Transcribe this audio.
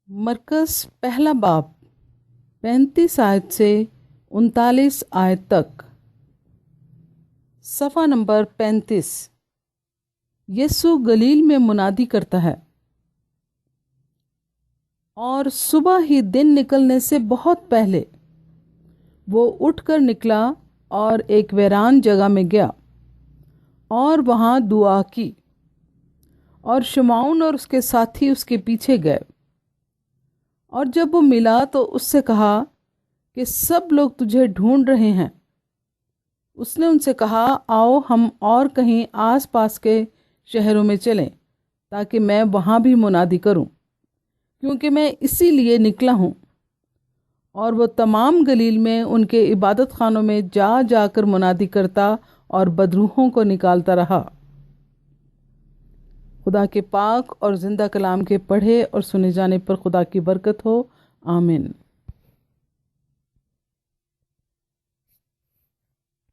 मरकस पहला बाब 35 आयत से 39 आयत तक। सफ़ा नंबर 35। यीशु गलील में मुनादी करता है। और सुबह ही दिन निकलने से बहुत पहले वो उठकर निकला और एक वीरान जगह में गया और वहाँ दुआ की, और शमौन और उसके साथी उसके पीछे गए। और जब वो मिला तो उससे कहा कि सब लोग तुझे ढूंढ रहे हैं। उसने उनसे कहा, आओ हम और कहीं आस पास के शहरों में चलें, ताकि मैं वहाँ भी मुनादी करूं, क्योंकि मैं इसीलिए निकला हूँ। और वो तमाम गलील में उनके इबादत खानों में जा जाकर मुनादी करता और बदरूहों को निकालता रहा। खुदा के पाक और ज़िंदा कलाम के पढ़े और सुने जाने पर खुदा की बरकत हो। आमीन।